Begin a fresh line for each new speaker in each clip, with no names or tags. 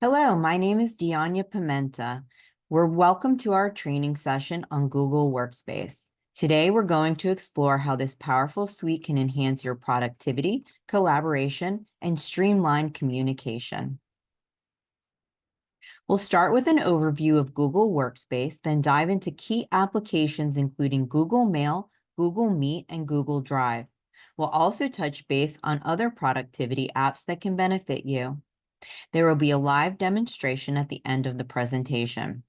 Hello, my name is Dianya Pimenta. We're welcome to our training session on Google Workspace. Today, we're going to explore how this powerful suite can enhance your productivity, collaboration, and streamline communication. We'll start with an overview of Google Workspace, then dive into key applications including Google Mail, Google Meet, and Google Drive. We'll also touch base on other productivity apps that can benefit you. There will be a live demonstration at the end of the presentation.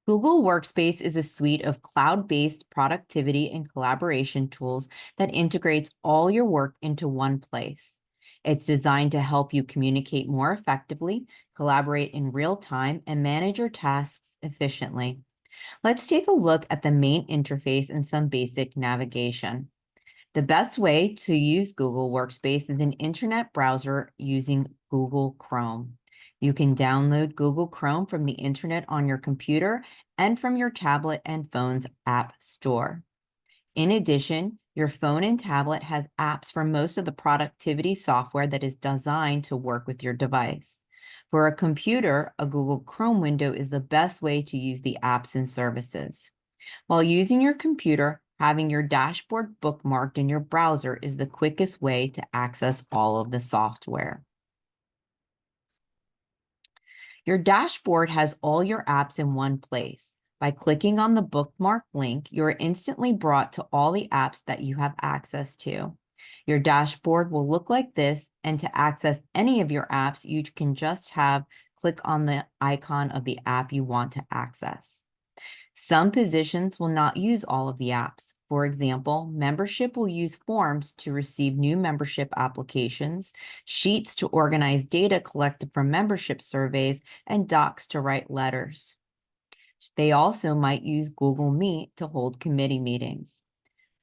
Google Workspace is a suite of cloud-based productivity and collaboration tools that integrates all your work into one place. It's designed to help you communicate more effectively, collaborate in real time, and manage your tasks efficiently. Let's take a look at the main interface and some basic navigation. The best way to use Google Workspace is an internet browser using Google Chrome. You can download Google Chrome from the internet on your computer and from your tablet and phone's app store. In addition, your phone and tablet has apps for most of the productivity software that is designed to work with your device. For a computer, a Google Chrome window is the best way to use the apps and services. While using your computer, having your dashboard bookmarked in your browser is the quickest way to access all of the software. Your dashboard has all your apps in one place. By clicking on the bookmark link, you're instantly brought to all the apps that you have access to. Your dashboard will look like this, and to access any of your apps, you can just click on the icon of the app you want to access. Some positions will not use all of the apps. For example, membership will use forms to receive new membership applications, sheets to organize data collected from membership surveys, and docs to write letters. They also might use Google Meet to hold committee meetings.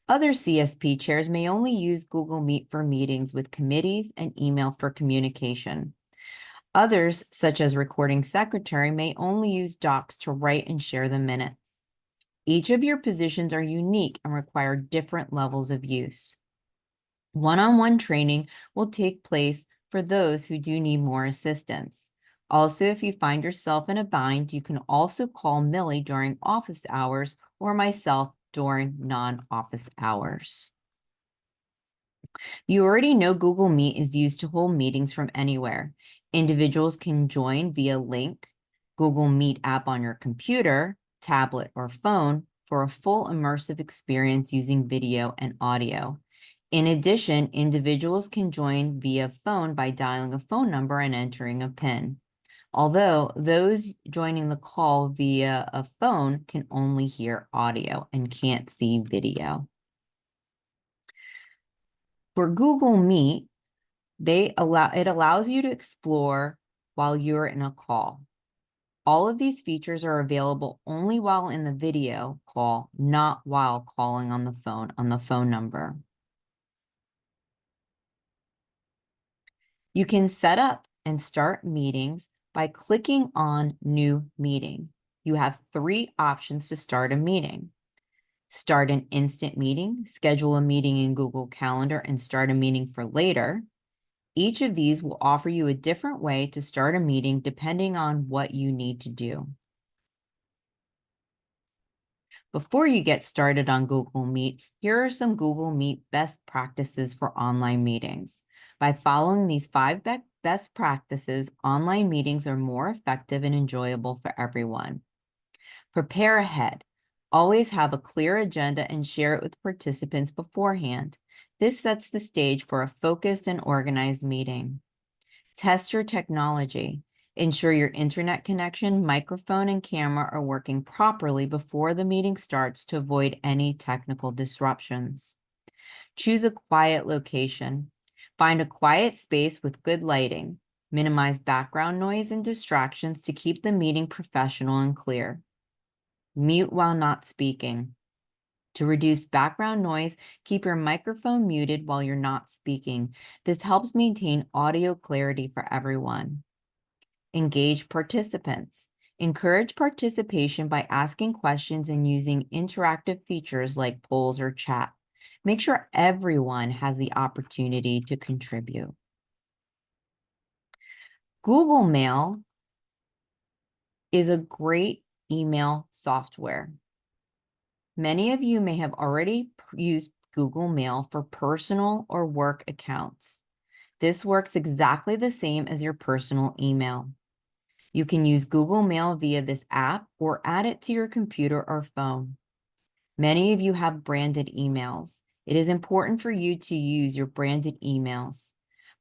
Other CSP chairs may only use Google Meet for meetings with committees and email for communication. Others, such as recording secretary, may only use docs to write and share the minutes. Each of your positions are unique and require different levels of use. One-on-one training will take place for those who do need more assistance. Also, if you find yourself in a bind, you can also call Millie during office hours or myself during non-office hours. You already know Google Meet is used to hold meetings from anywhere. Individuals can join via link, Google Meet app on your computer, tablet, or phone for a full immersive experience using video and audio. In addition, individuals can join via phone by dialing a phone number and entering a PIN. Although those joining the call via a phone can only hear audio and can't see video. For Google Meet, it allows you to explore while you're in a call. All of these features are available only while in the video call, not while calling on the phone number. You can set up and start meetings by clicking on New Meeting. You have 3 options to start a meeting. Start an instant meeting, schedule a meeting in Google Calendar, and start a meeting for later. Each of these will offer you a different way to start a meeting depending on what you need to do. Before you get started on Google Meet, here are some Google Meet best practices for online meetings. By following these 5 best practices, online meetings are more effective and enjoyable for everyone. Prepare ahead. Always have a clear agenda and share it with participants beforehand. This sets the stage for a focused and organized meeting. Test your technology. Ensure your internet connection, microphone, and camera are working properly before the meeting starts to avoid any technical disruptions. Choose a quiet location. Find a quiet space with good lighting. Minimize background noise and distractions to keep the meeting professional and clear. Mute while not speaking. To reduce background noise, keep your microphone muted while you're not speaking. This helps maintain audio clarity for everyone. Engage participants. Encourage participation by asking questions and using interactive features like polls or chat. Make sure everyone has the opportunity to contribute. Google Mail is a great email software. Many of you may have already used Google Mail for personal or work accounts. This works exactly the same as your personal email. You can use Google Mail via this app or add it to your computer or phone. Many of you have branded emails. It is important for you to use your branded emails.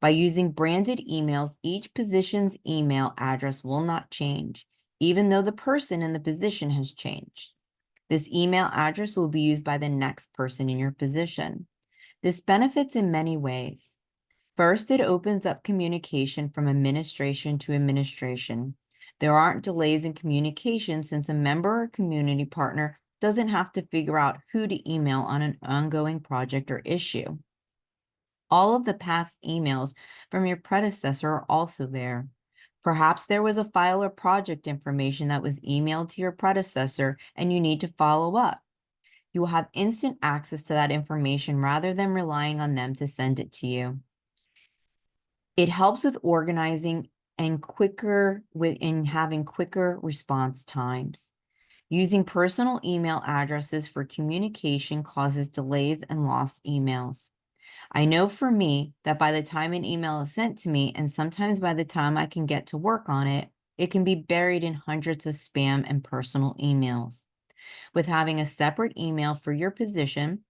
By using branded emails, each position's email address will not change, even though the person in the position has changed. This email address will be used by the next person in your position. This benefits in many ways. First, it opens up communication from administration to administration. There aren't delays in communication since a member or community partner doesn't have to figure out who to email on an ongoing project or issue. All of the past emails from your predecessor are also there. Perhaps there was a file or project information that was emailed to your predecessor and you need to follow up. You will have instant access to that information rather than relying on them to send it to you. It helps with organizing and having quicker response times. Using personal email addresses for communication causes delays and lost emails. I know for me that by the time an email is sent to me, and sometimes by the time I can get to work on it, it can be buried in hundreds of spam and personal emails. With having a separate email for your position,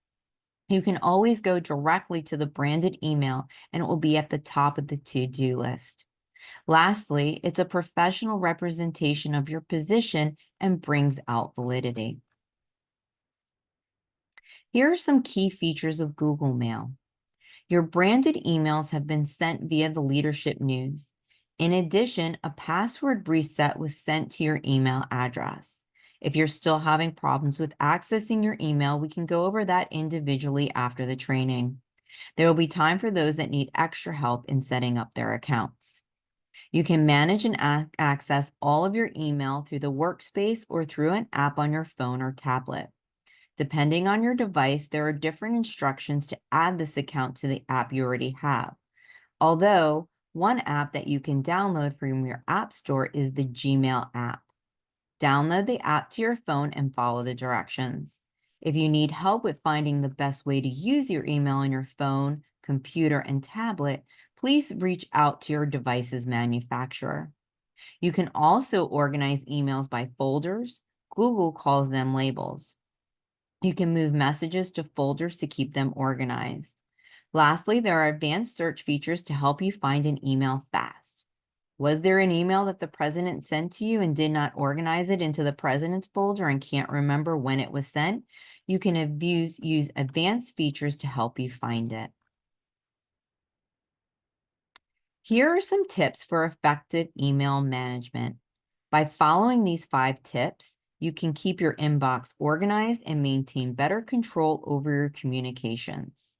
you can always go directly to the branded email and it will be at the top of the to-do list. Lastly, it's a professional representation of your position and brings out validity. Here are some key features of Google Mail. Your branded emails have been sent via the leadership news. In addition, a password reset was sent to your email address. If you're still having problems with accessing your email, we can go over that individually after the training. There will be time for those that need extra help in setting up their accounts. You can manage and access all of your email through the workspace or through an app on your phone or tablet. Depending on your device, there are different instructions to add this account to the app you already have. Although, one app that you can download from your app store is the Gmail app. Download the app to your phone and follow the directions. If you need help with finding the best way to use your email on your phone, computer, and tablet, please reach out to your device's manufacturer. You can also organize emails by folders. Google calls them labels. You can move messages to folders to keep them organized. Lastly, there are advanced search features to help you find an email fast. Was there an email that the president sent to you and did not organize it into the president's folder and can't remember when it was sent? You can use advanced features to help you find it. Here are some tips for effective email management. By following these 5 tips, you can keep your inbox organized and maintain better control over your communications.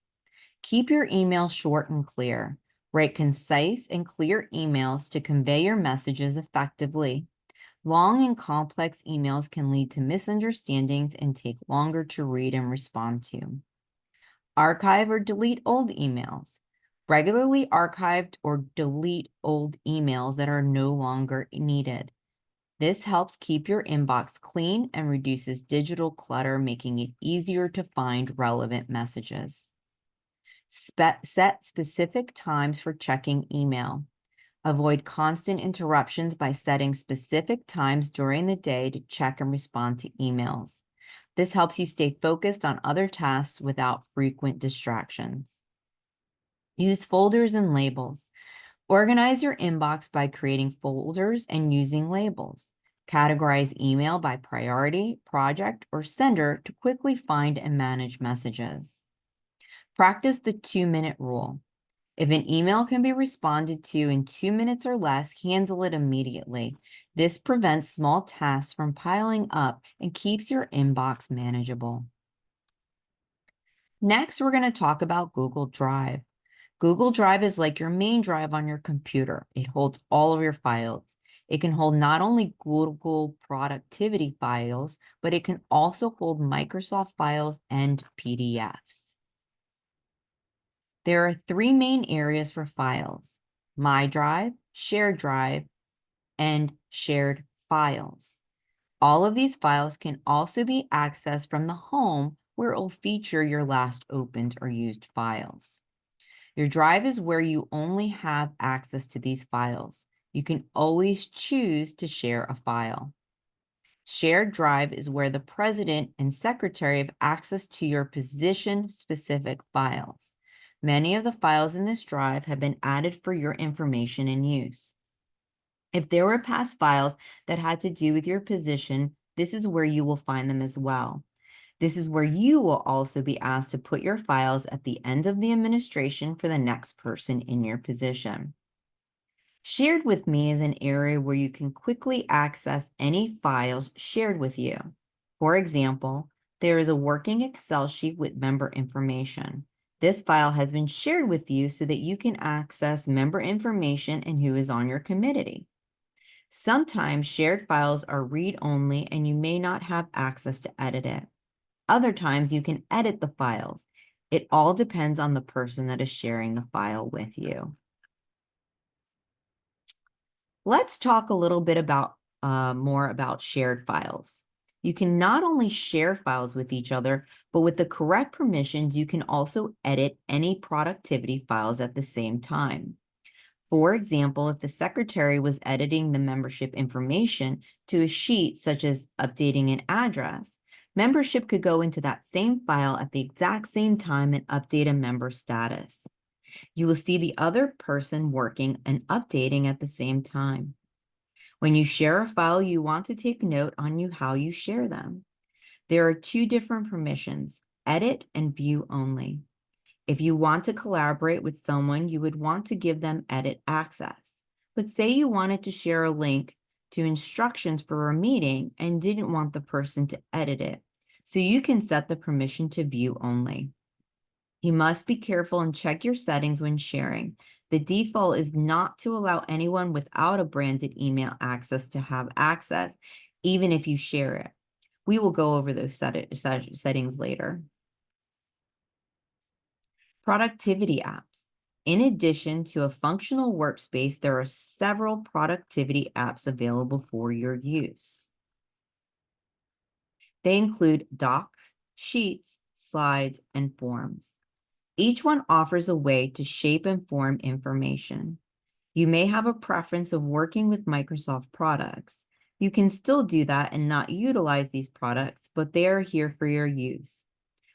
Keep your email short and clear. Write concise and clear emails to convey your messages effectively. Long and complex emails can lead to misunderstandings and take longer to read and respond to. Archive or delete old emails. Regularly archived or delete old emails that are no longer needed. This helps keep your inbox clean and reduces digital clutter, making it easier to find relevant messages. Set specific times for checking email. Avoid constant interruptions by setting specific times during the day to check and respond to emails. This helps you stay focused on other tasks without frequent distractions. Use folders and labels. Organize your inbox by creating folders and using labels. Categorize email by priority, project, or sender to quickly find and manage messages. Practice the 2-minute rule. If an email can be responded to in 2 minutes or less, handle it immediately. This prevents small tasks from piling up and keeps your inbox manageable. Next, we're going to talk about Google Drive. Google Drive is like your main drive on your computer. It holds all of your files. It can hold not only Google productivity files, but it can also hold Microsoft files and PDFs. There are three main areas for files: My Drive, Shared Drive, and Shared Files. All of these files can also be accessed from the home, where it will feature your last opened or used files. Your drive is where you only have access to these files. You can always choose to share a file. Shared drive is where the president and secretary have access to your position-specific files. Many of the files in this drive have been added for your information and use. If there were past files that had to do with your position, this is where you will find them as well. This is where you will also be asked to put your files at the end of the administration for the next person in your position. Shared with me is an area where you can quickly access any files shared with you. For example, there is a working Excel sheet with member information. This file has been shared with you so that you can access member information and who is on your committee. Sometimes shared files are read-only and you may not have access to edit it. Other times you can edit the files. It all depends on the person that is sharing the file with you. Let's talk a little bit about more about shared files. You can not only share files with each other, but with the correct permissions, you can also edit any productivity files at the same time. For example, if the secretary was editing the membership information to a sheet, such as updating an address, membership could go into that same file at the exact same time and update a member status. You will see the other person working and updating at the same time. When you share a file, you want to take note on how you share them. There are two different permissions: edit and view only. If you want to collaborate with someone, you would want to give them edit access. But say you wanted to share a link to instructions for a meeting and didn't want the person to edit it, so you can set the permission to view only. You must be careful and check your settings when sharing. The default is not to allow anyone without a branded email access to have access, even if you share it. We will go over those settings later. Productivity apps. In addition to a functional workspace, there are several productivity apps available for your use. They include Docs, Sheets, Slides, and Forms. Each one offers a way to shape and form information. You may have a preference of working with Microsoft products. You can still do that and not utilize these products, but they are here for your use.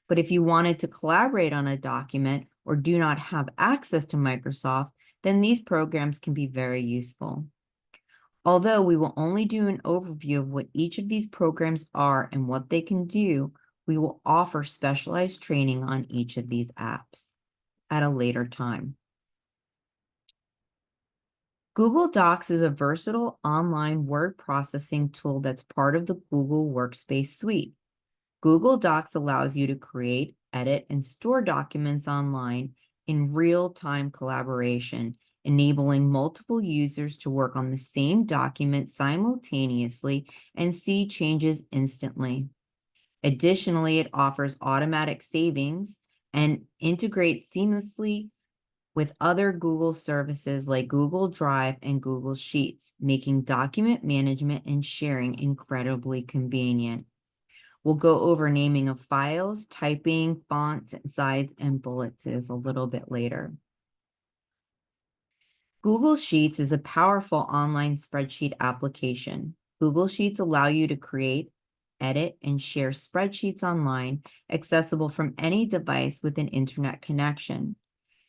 But if you wanted to collaborate on a document or do not have access to Microsoft, then these programs can be very useful. Although we will only do an overview of what each of these programs are and what they can do, we will offer specialized training on each of these apps at a later time. Google Docs is a versatile online word processing tool that's part of the Google Workspace suite. Google Docs allows you to create, edit, and store documents online in real-time collaboration, enabling multiple users to work on the same document simultaneously and see changes instantly. Additionally, it offers automatic savings and integrates seamlessly with other Google services like Google Drive and Google Sheets, making document management and sharing incredibly convenient. We'll go over naming of files, typing, fonts, size, and bullets a little bit later. Google Sheets is a powerful online spreadsheet application. Google Sheets allow you to create, edit, and share spreadsheets online, accessible from any device with an internet connection.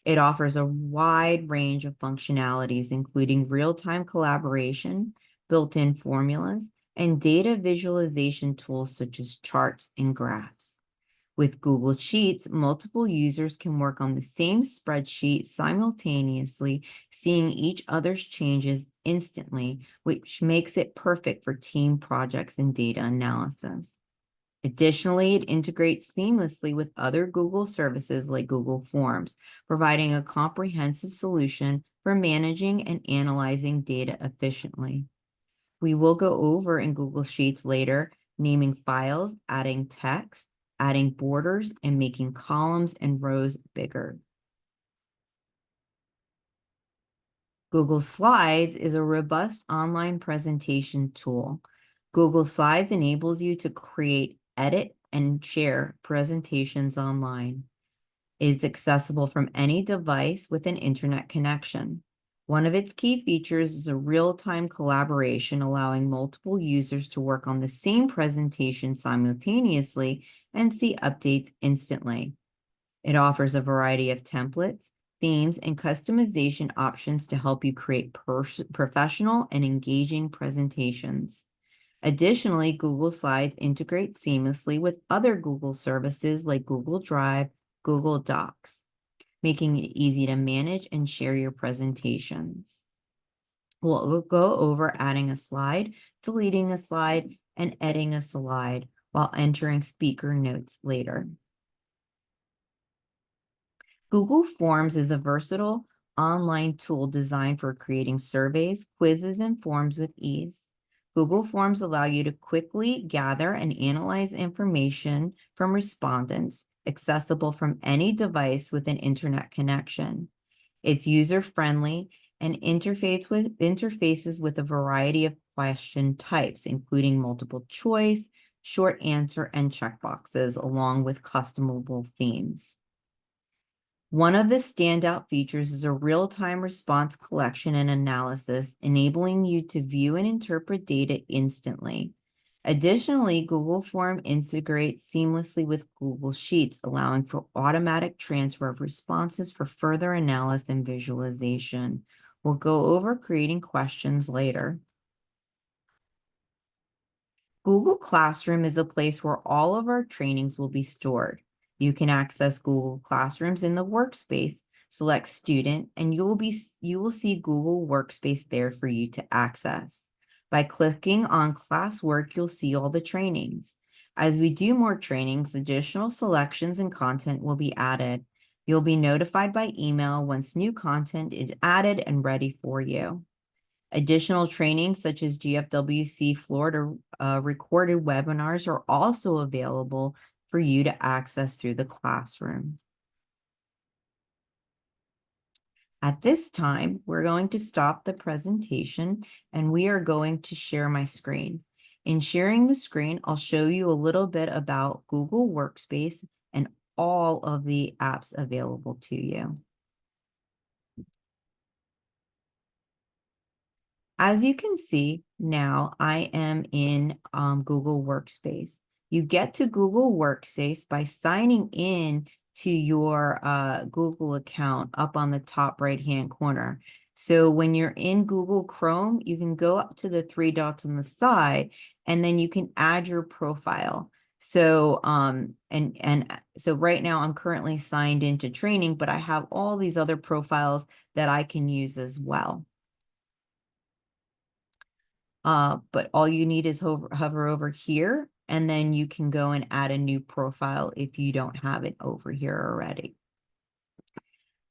It offers a wide range of functionalities, including real-time collaboration, built-in formulas, and data visualization tools such as charts and graphs. With Google Sheets, multiple users can work on the same spreadsheet simultaneously, seeing each other's changes instantly, which makes it perfect for team projects and data analysis. Additionally, it integrates seamlessly with other Google services like Google Forms, providing a comprehensive solution for managing and analyzing data efficiently. We will go over in Google Sheets later, naming files, adding text, adding borders, and making columns and rows bigger. Google Slides is a robust online presentation tool. Google Slides enables you to create, edit, and share presentations online. It is accessible from any device with an internet connection. One of its key features is a real-time collaboration, allowing multiple users to work on the same presentation simultaneously and see updates instantly. It offers a variety of templates, themes, and customization options to help you create professional and engaging presentations. Additionally, Google Slides integrates seamlessly with other Google services like Google Drive, Google Docs, making it easy to manage and share your presentations. We'll go over adding a slide, deleting a slide, and editing a slide while entering speaker notes later. Google Forms is a versatile online tool designed for creating surveys, quizzes, and forms with ease. Google Forms allow you to quickly gather and analyze information from respondents, accessible from any device with an internet connection. It's user-friendly and interfaces with a variety of question types, including multiple choice, short answer, and checkboxes, along with customizable themes. One of the standout features is a real-time response collection and analysis, enabling you to view and interpret data instantly. Additionally, Google Form integrates seamlessly with Google Sheets, allowing for automatic transfer of responses for further analysis and visualization. We'll go over creating questions later. Google Classroom is a place where all of our trainings will be stored. You can access Google Classrooms in the workspace, select student, and you will see Google Workspace there for you to access. By clicking on classwork, you'll see all the trainings. As we do more trainings, additional selections and content will be added. You'll be notified by email once new content is added and ready for you. Additional trainings such as GFWC Florida recorded webinars are also available for you to access through the classroom. At this time, we're going to stop the presentation and we are going to share my screen. In sharing the screen, I'll show you a little bit about Google Workspace and all of the apps available to you. As you can see, now I am in Google Workspace. You get to Google Workspace by signing in to your Google account up on the top right-hand corner. So when you're in Google Chrome, you can go up to the three dots on the side, and then you can add your profile. So so right now I'm currently signed into training, but I have all these other profiles that I can use as well. But all you need is hover over here, and then you can go and add a new profile if you don't have it over here already.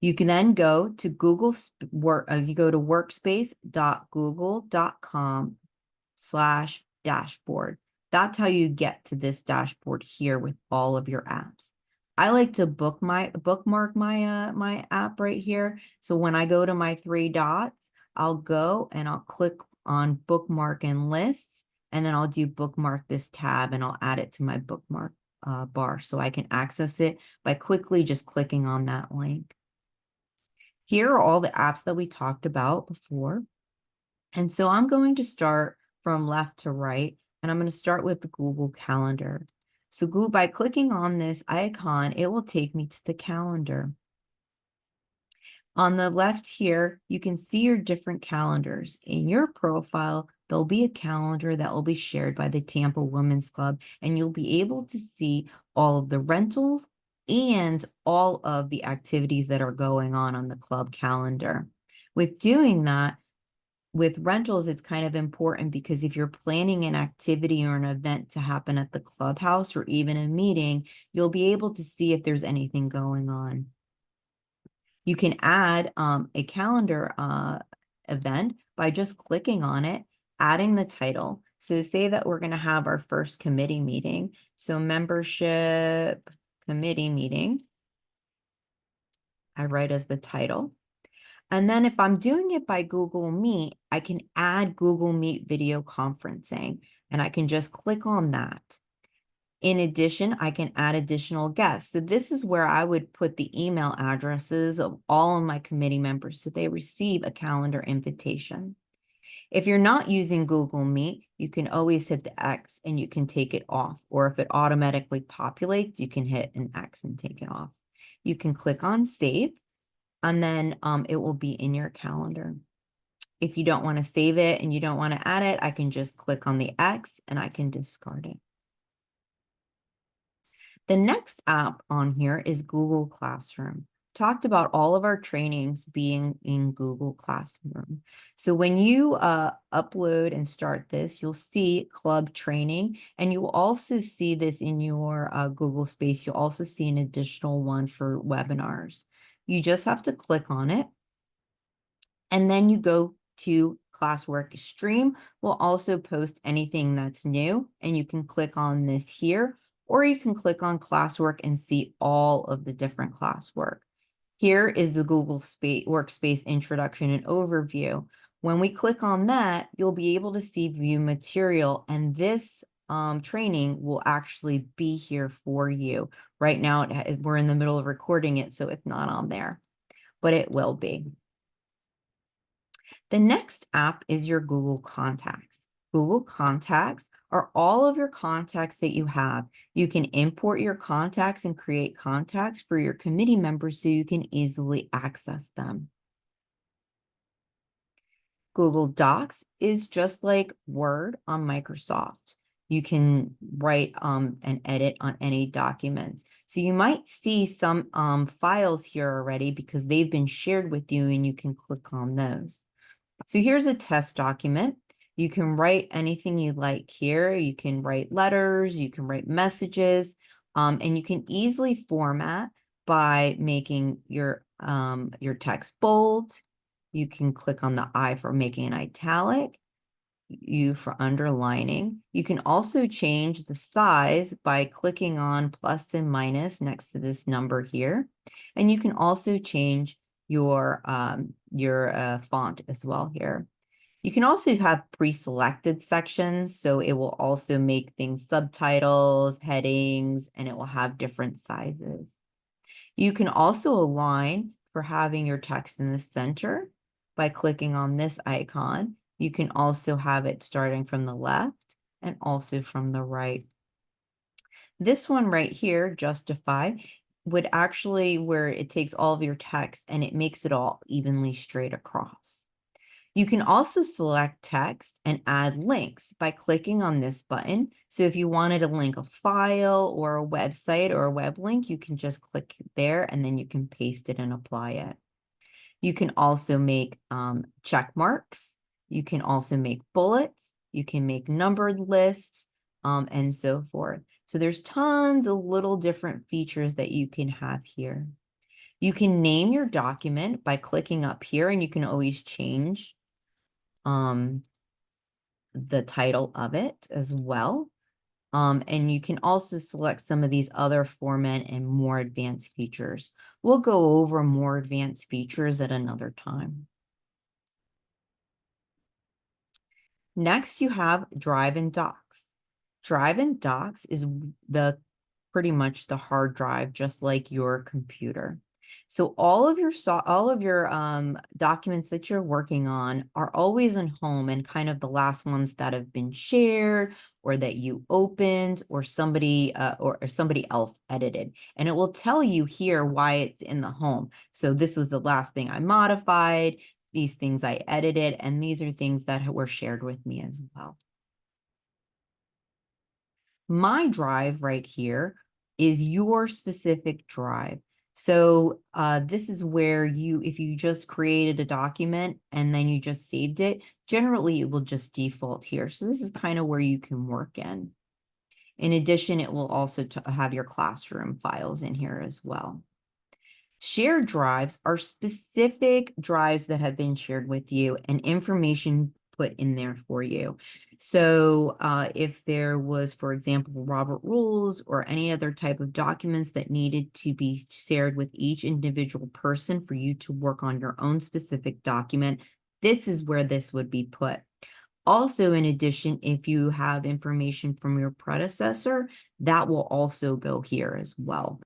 You can then go to you go to workspace.google.com/dashboard. That's how you get to this dashboard here with all of your apps. I like to bookmark my app right here. So when I go to my three dots, I'll go and I'll click on bookmark and lists, and then I'll do bookmark this tab and I'll add it to my bookmark bar so I can access it by quickly just clicking on that link. Here are all the apps that we talked about before. And so I'm going to start from left to right, and I'm going to start with the Google Calendar. So by clicking on this icon, it will take me to the calendar. On the left here, you can see your different calendars. In your profile, there'll be a calendar that will be shared by the Tampa Women's Club, and you'll be able to see all of the rentals and all of the activities that are going on the club calendar. With doing that, with rentals, it's kind of important because if you're planning an activity or an event to happen at the clubhouse or even a meeting, you'll be able to see if there's anything going on. You can add a calendar event by just clicking on it, adding the title. So say that we're going to have our first committee meeting. So membership committee meeting, I write as the title. And then if I'm doing it by Google Meet, I can add Google Meet video conferencing, and I can just click on that. In addition, I can add additional guests. So this is where I would put the email addresses of all of my committee members so they receive a calendar invitation. If you're not using Google Meet, you can always hit the X and you can take it off. Or if it automatically populates, you can hit an X and take it off. You can click on Save, and then it will be in your calendar. If you don't want to save it and you don't want to add it, I can just click on the X and I can discard it. The next app on here is Google Classroom. Talked about all of our trainings being in Google Classroom. So when you upload and start this, you'll see club training, and you will also see this in your Google Space. You'll also see an additional one for webinars. You just have to click on it, and then you go to Classwork Stream. We'll also post anything that's new, and you can click on this here, or you can click on Classwork and see all of the different classwork. Here is the Google Workspace introduction and overview. When we click on that, you'll be able to see view material, and this training will actually be here for you. Right now, we're in the middle of recording it, so it's not on there, but it will be. The next app is your Google Contacts. Google Contacts are all of your contacts that you have. You can import your contacts and create contacts for your committee members so you can easily access them. Google Docs is just like Word on Microsoft. You can write and edit on any documents. So you might see some files here already because they've been shared with you, and you can click on those. So here's a test document. You can write anything you like here. You can write letters, you can write messages, and you can easily format by making your text bold. You can click on the I for making an italic, U for underlining. You can also change the size by clicking on plus and minus next to this number here. And you can also change your font as well here. You can also have pre-selected sections, so it will also make things subtitles, headings, and it will have different sizes. You can also align for having your text in the center by clicking on this icon. You can also have it starting from the left and also from the right. This one right here, Justify, would actually where it takes all of your text and it makes it all evenly straight across. You can also select text and add links by clicking on this button. So if you wanted to link a file or a website or a web link, you can just click there and then you can paste it and apply it. You can also make check marks. You can also make bullets. You can make numbered lists and so forth. So there's tons of little different features that you can have here. You can name your document by clicking up here, and you can always change the title of it as well. And you can also select some of these other format and more advanced features. We'll go over more advanced features at another time. Next, you have Drive and Docs. Drive and Docs is pretty much the hard drive, just like your computer. So all of your documents that you're working on are always in home, and kind of the last ones that have been shared or that you opened or somebody else edited. And it will tell you here why it's in the home. So this was the last thing I modified, these things I edited, and these are things that were shared with me as well. My drive right here is your specific drive. So this is where if you just created a document and then you just saved it, generally it will just default here. So this is kind of where you can work in. In addition, it will also have your classroom files in here as well. Shared drives are specific drives that have been shared with you, and information put in there for you. So if there was, for example, Robert rules or any other type of documents that needed to be shared with each individual person for you to work on your own specific document, this is where this would be put. Also, in addition, if you have information from your predecessor, that will also go here as well.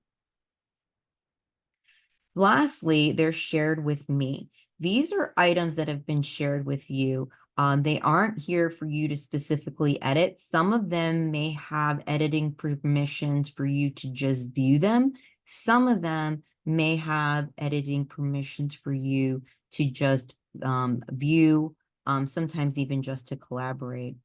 Lastly, they're shared with me. These are items that have been shared with you. They aren't here for you to specifically edit. Some of them may have editing permissions for you to just view them. Some of them may have editing permissions for you to just view, sometimes even just to collaborate.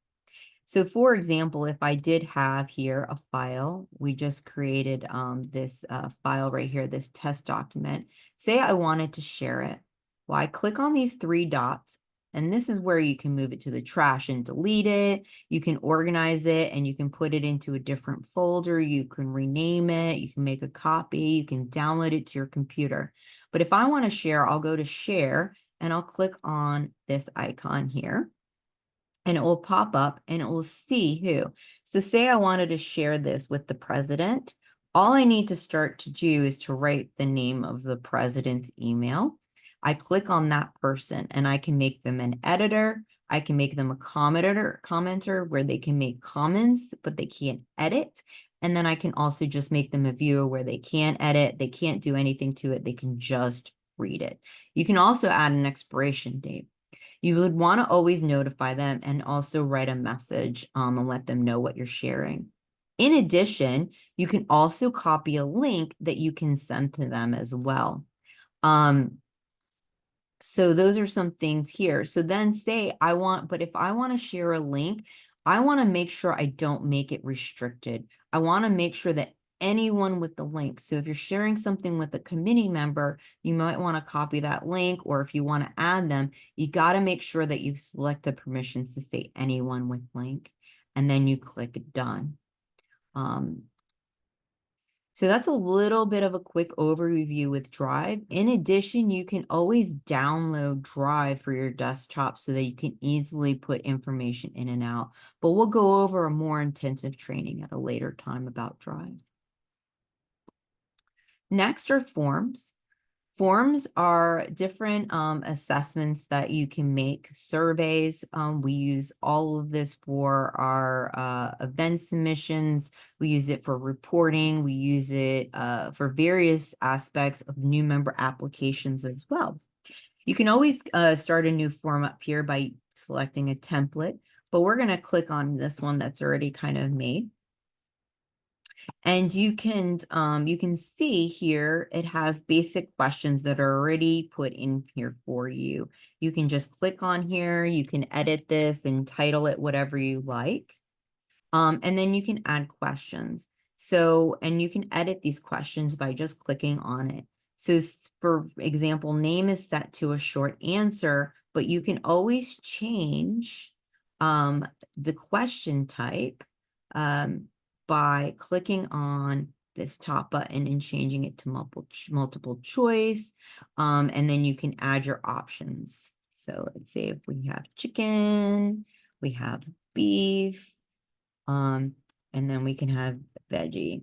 So for example, if I did have here a file, we just created this file right here, this test document. Say I wanted to share it. Well, I click on these three dots, and this is where you can move it to the trash and delete it. You can organize it, and you can put it into a different folder. You can rename it. You can make a copy. You can download it to your computer. But if I want to share, I'll go to share, and I'll click on this icon here. And it will pop up and it will see who. So say I wanted to share this with the president. All I need to start to do is to write the name of the president's email. I click on that person and I can make them an editor. I can make them a commenter where they can make comments, but they can't edit. And then I can also just make them a viewer where they can't edit. They can't do anything to it. They can just read it. You can also add an expiration date. You would want to always notify them and also write a message and let them know what you're sharing. In addition, you can also copy a link that you can send to them as well. So those are some things here. So then say but if I want to share a link, I want to make sure I don't make it restricted. I want to make sure that anyone with the link. So if you're sharing something with a committee member, you might want to copy that link, or if you want to add them, you got to make sure that you select the permissions to say anyone with link, and then you click done. So that's a little bit of a quick overview with Drive. In addition, you can always download Drive for your desktop so that you can easily put information in and out. But we'll go over a more intensive training at a later time about Drive. Next are forms. Forms are different assessments that you can make, surveys. We use all of this for our event submissions. We use it for reporting. We use it for various aspects of new member applications as well. You can always start a new form up here by selecting a template, but we're going to click on this one that's already kind of made. And you can see here, it has basic questions that are already put in here for you. You can just click on here, you can edit this and title it whatever you like. And then you can add questions. So, and you can edit these questions by just clicking on it. So for example, name is set to a short answer, but you can always change the question type by clicking on this top button and changing it to multiple choice. And then you can add your options. So let's say if we have chicken, we have beef, and then we can have veggie.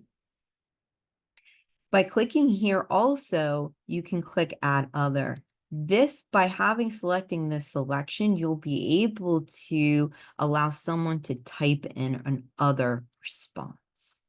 By clicking here also, you can click add other. This, by selecting this selection, you'll be able to allow someone to type in an other response.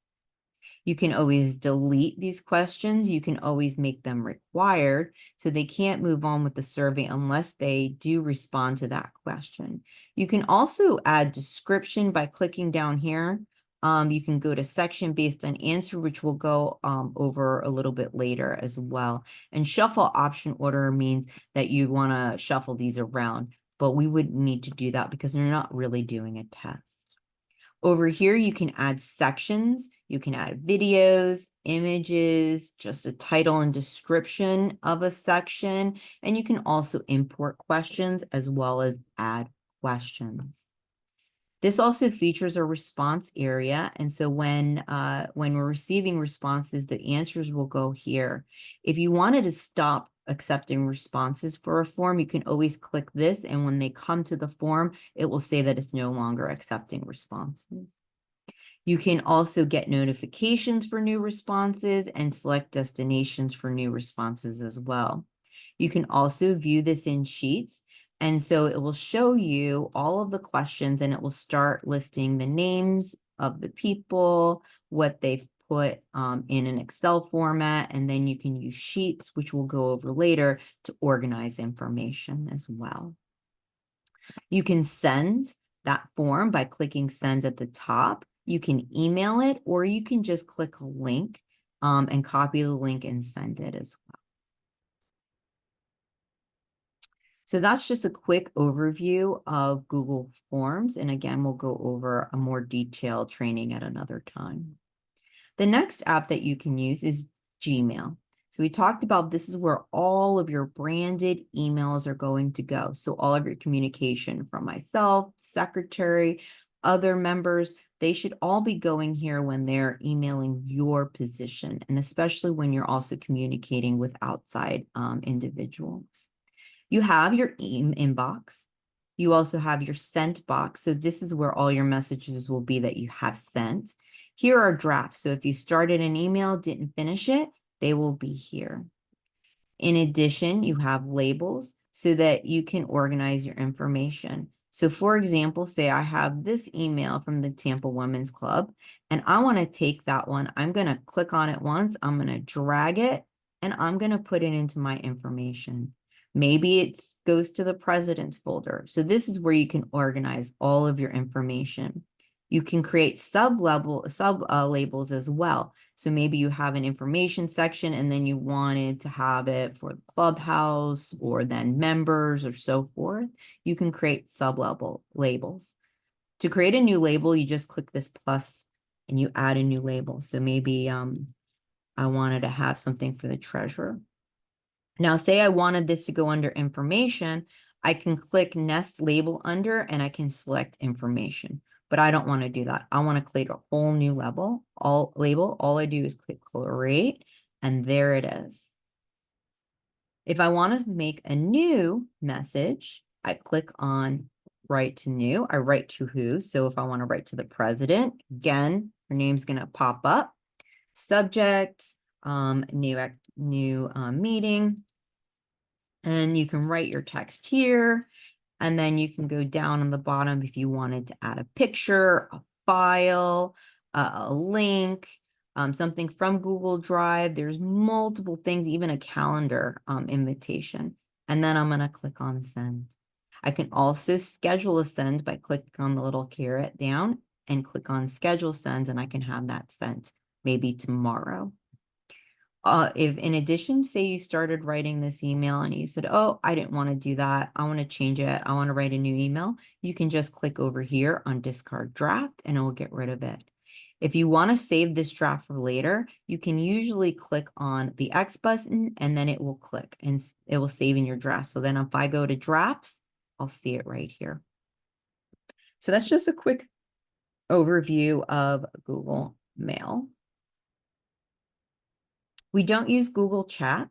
You can always delete these questions. You can always make them required, so they can't move on with the survey unless they do respond to that question. You can also add description by clicking down here. You can go to section based on answer, which we'll go over a little bit later as well. And shuffle option order means that you want to shuffle these around, but we wouldn't need to do that because they're not really doing a test. Over here, you can add sections, you can add videos, images, just a title and description of a section, and you can also import questions as well as add questions. This also features a response area, and so when we're receiving responses, the answers will go here. If you wanted to stop accepting responses for a form, you can always click this, and when they come to the form, it will say that it's no longer accepting responses. You can also get notifications for new responses and select destinations for new responses as well. You can also view this in Sheets. And so it will show you all of the questions, and it will start listing the names of the people, what they've put in an Excel format, and then you can use Sheets, which we'll go over later, to organize information as well. You can send that form by clicking send at the top. You can email it, or you can just click a link and copy the link and send it as well. So that's just a quick overview of Google Forms. And again, we'll go over a more detailed training at another time. The next app that you can use is Gmail. So we talked about this is where all of your branded emails are going to go. So all of your communication from myself, secretary, other members, they should all be going here when they're emailing your position, and especially when you're also communicating with outside individuals. You have your inbox. You also have your sent box. So this is where all your messages will be that you have sent. Here are drafts. So if you started an email, didn't finish it, they will be here. In addition, you have labels so that you can organize your information. So for example, say I have this email from the Tampa Women's Club, and I want to take that one. I'm going to click on it once. I'm going to drag it, and I'm going to put it into my information. Maybe it goes to the president's folder. So this is where you can organize all of your information. You can create sub labels as well. So maybe you have an information section, and then you wanted to have it for the clubhouse or then members or so forth. You can create sub labels. To create a new label, you just click this plus and you add a new label. So maybe I wanted to have something for the treasurer. Now, say I wanted this to go under information, I can click nest label under and I can select information, but I don't want to do that. I want to create a whole new label. All I do is click create, and there it is. If I want to make a new message, I click on write to new. I write to who? So if I want to write to the president, again, her name's going to pop up. Subject, new meeting. And you can write your text here, and then you can go down on the bottom if you wanted to add a picture, a file, a link, something from Google Drive. There's multiple things, even a calendar invitation. And then I'm going to click on send. I can also schedule a send by clicking on the little caret down and click on schedule send, and I can have that sent maybe tomorrow. If in addition, say you started writing this email and you said, oh, I didn't want to do that. I want to change it. I want to write a new email. You can just click over here on discard draft and it will get rid of it. If you want to save this draft for later, you can usually click on the X button and then it will click and it will save in your draft. So then if I go to drafts, I'll see it right here. So that's just a quick overview of Google Mail. We don't use Google Chat.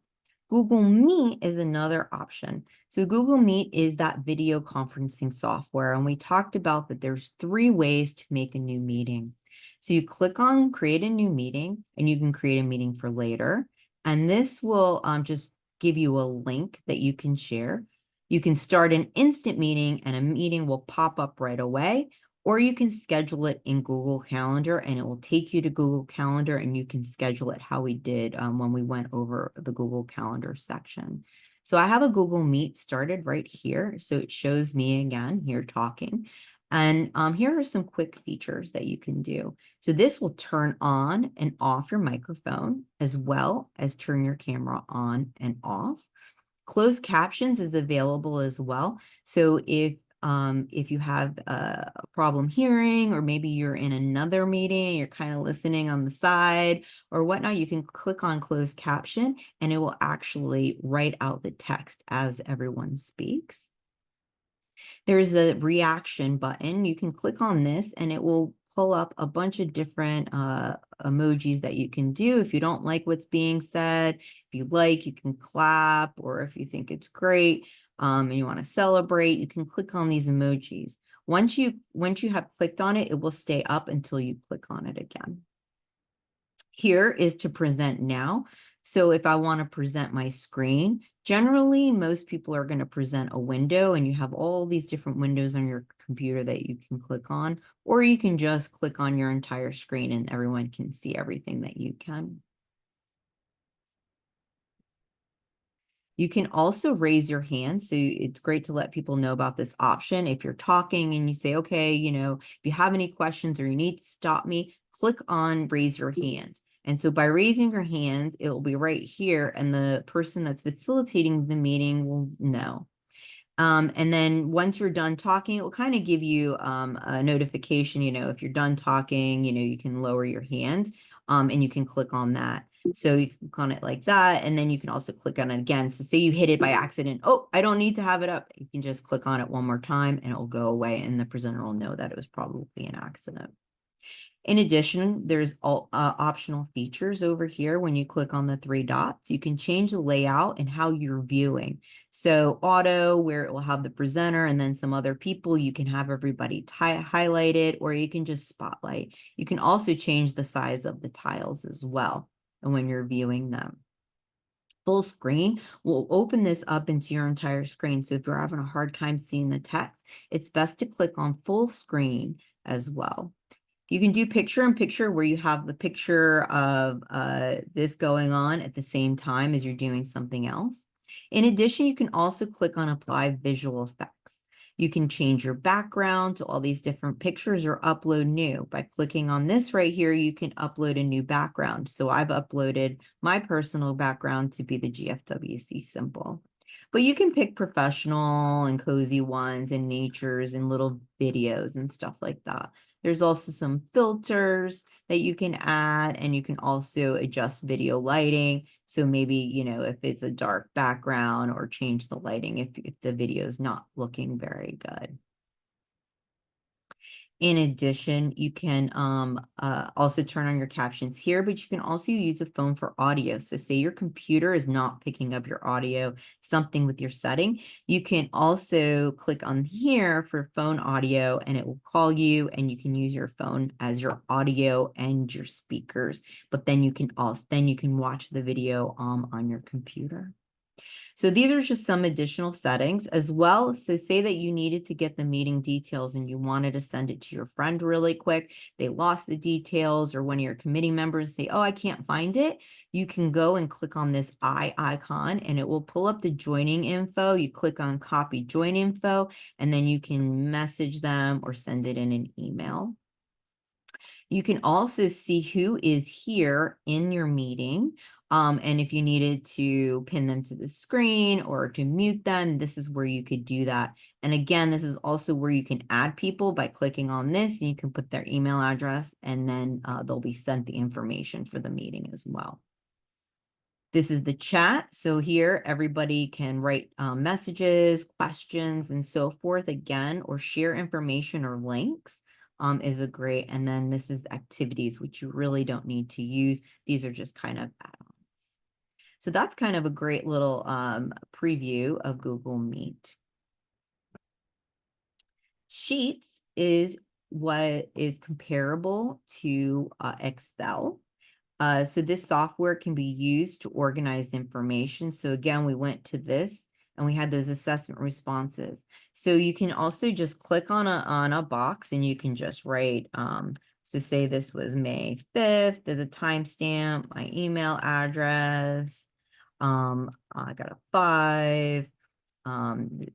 Google Meet is another option. So Google Meet is that video conferencing software. And we talked about that there's 3 ways to make a new meeting. So you click on create a new meeting, and you can create a meeting for later. And this will just give you a link that you can share. You can start an instant meeting and a meeting will pop up right away. Or you can schedule it in Google Calendar and it will take you to Google Calendar and you can schedule it how we did when we went over the Google Calendar section. So I have a Google Meet started right here. So it shows me again here talking. And here are some quick features that you can do. So this will turn on and off your microphone as well as turn your camera on and off. Closed captions is available as well. So if you have a problem hearing, or maybe you're in another meeting, you're kind of listening on the side or whatnot, you can click on closed caption and it will actually write out the text as everyone speaks. There's a reaction button. You can click on this and it will pull up a bunch of different emojis that you can do. If you don't like what's being said, if you like, you can clap, or if you think it's great and you want to celebrate, you can click on these emojis. Once you have clicked on it, it will stay up until you click on it again. Here is to present now. So if I want to present my screen, generally most people are going to present a window, and you have all these different windows on your computer that you can click on, or you can just click on your entire screen and everyone can see everything that you can. You can also raise your hand. So it's great to let people know about this option. If you're talking and you say, okay, if you have any questions or you need to stop me, click on raise your hand. And so by raising your hand, it will be right here, and the person that's facilitating the meeting will know. And then once you're done talking, it will kind of give you a notification, if you're done talking, you can lower your hand and you can click on that. So you can click on it like that, and then you can also click on it again. So say you hit it by accident. Oh, I don't need to have it up. You can just click on it one more time and it will go away, and the presenter will know that it was probably an accident. In addition, there's all optional features over here. When you click on the three dots, you can change the layout and how you're viewing. So auto, where it will have the presenter and then some other people, you can have everybody highlighted, or you can just spotlight. You can also change the size of the tiles as well, and when you're viewing them. Full screen will open this up into your entire screen. So if you're having a hard time seeing the text, it's best to click on full screen as well. You can do picture in picture, where you have the picture of this going on at the same time as you're doing something else. In addition, you can also click on apply visual effects. You can change your background to all these different pictures or upload new. By clicking on this right here, you can upload a new background. So I've uploaded my personal background to be the GFWC symbol. But you can pick professional and cozy ones and natures and little videos and stuff like that. There's also some filters that you can add, and you can also adjust video lighting. So maybe, if it's a dark background, or change the lighting if the video is not looking very good. In addition, you can also turn on your captions here, but you can also use a phone for audio. So say your computer is not picking up your audio, something with your setting, you can also click on here for phone audio, and it will call you, and you can use your phone as your audio and your speakers. But then you can watch the video on your computer. So these are just some additional settings as well. So say that you needed to get the meeting details and you wanted to send it to your friend really quick. They lost the details, or one of your committee members say, oh, I can't find it. You can go and click on this eye icon, and it will pull up the joining info. You click on copy join info, and then you can message them or send it in an email. You can also see who is here in your meeting. And if you needed to pin them to the screen or to mute them, this is where you could do that. And again, this is also where you can add people by clicking on this. You can put their email address, and then they'll be sent the information for the meeting as well. This is the chat. So here everybody can write messages, questions, and so forth again, or share information or links. Is a great, and then this is activities, which you really don't need to use. These are just kind of add-ons. So that's kind of a great little preview of Google Meet. Sheets is what is comparable to Excel. So this software can be used to organize information. So again, we went to this and we had those assessment responses. So you can also just click on a box, and you can just write, so say this was May 5th, there's a timestamp, my email address, I got a 5,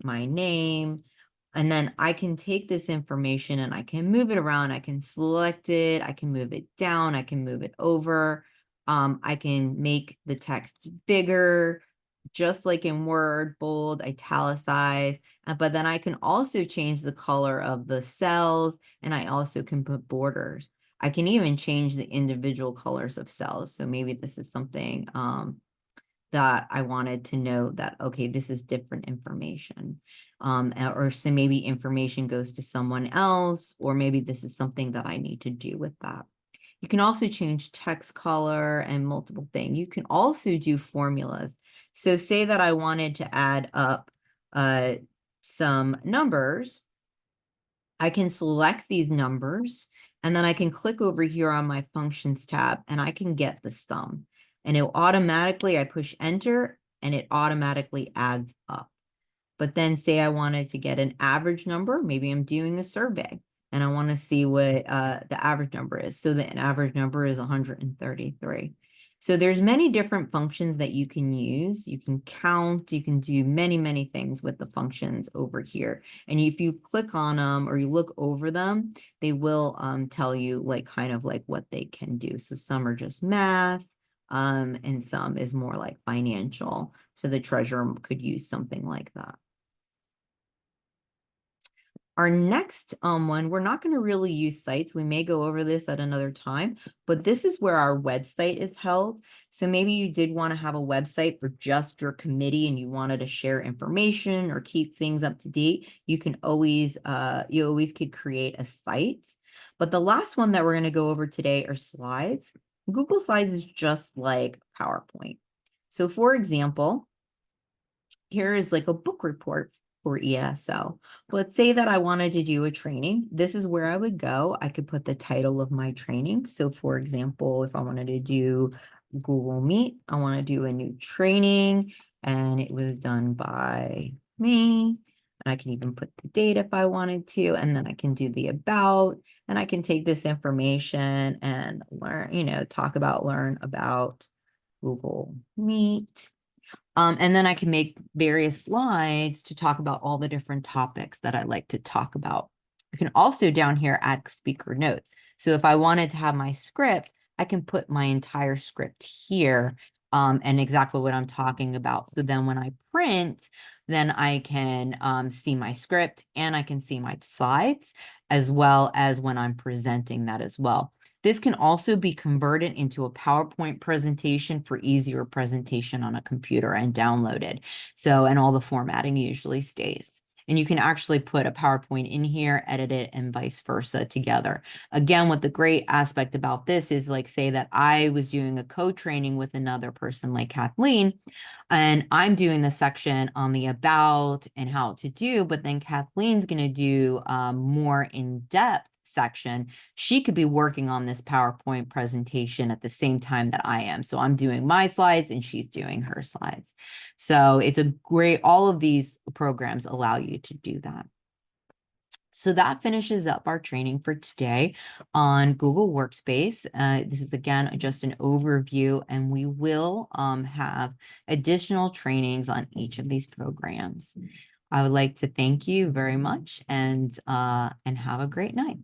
my name. And then I can take this information and I can move it around. I can select it. I can move it down. I can move it over. I can make the text bigger, just like in Word, bold, italicize. But then I can also change the color of the cells, and I also can put borders. I can even change the individual colors of cells. So maybe this is something that I wanted to know that, okay, this is different information. Or so maybe information goes to someone else, or maybe this is something that I need to do with that. You can also change text color and multiple things. You can also do formulas. So say that I wanted to add up some numbers. I can select these numbers, and then I can click over here on my functions tab, and I can get the sum. And it automatically, I push enter, and it automatically adds up. But then say I wanted to get an average number, maybe I'm doing a survey and I want to see what the average number is. So the average number is 133. So there's many different functions that you can use. You can count, you can do many, many things with the functions over here. And if you click on them or you look over them, they will tell you like kind of like what they can do. So some are just math, and some is more like financial. So the treasurer could use something like that. Our next one, we're not going to really use sites. We may go over this at another time, but this is where our website is held. So maybe you did want to have a website for just your committee and you wanted to share information or keep things up to date. You can always, you always could create a site. But the last one that we're going to go over today are slides. Google Slides is just like PowerPoint. So for example, here is like a book report for ESL. Let's say that I wanted to do a training. This is where I would go. I could put the title of my training. So for example, if I wanted to do Google Meet, I want to do a new training and it was done by me. And I can even put the date if I wanted to, and then I can do the about, and I can take this information and learn, learn about Google Meet. And then I can make various slides to talk about all the different topics that I like to talk about. You can also down here add speaker notes. So if I wanted to have my script, I can put my entire script here and exactly what I'm talking about. So then when I print, then I can see my script and I can see my slides as well as when I'm presenting that as well. This can also be converted into a PowerPoint presentation for easier presentation on a computer and downloaded. So, and all the formatting usually stays. And you can actually put a PowerPoint in here, edit it, and vice versa together. Again, what the great aspect about this is, like, say that I was doing a co-training with another person like Kathleen, and I'm doing the section on the about and how to do, but then Kathleen's going to do more in-depth section. She could be working on this PowerPoint presentation at the same time that I am. So I'm doing my slides and she's doing her slides. So it's a great, all of these programs allow you to do that. So that finishes up our training for today on Google Workspace. This is, again, just an overview, and we will have additional trainings on each of these programs. I would like to thank you very much and have a great night.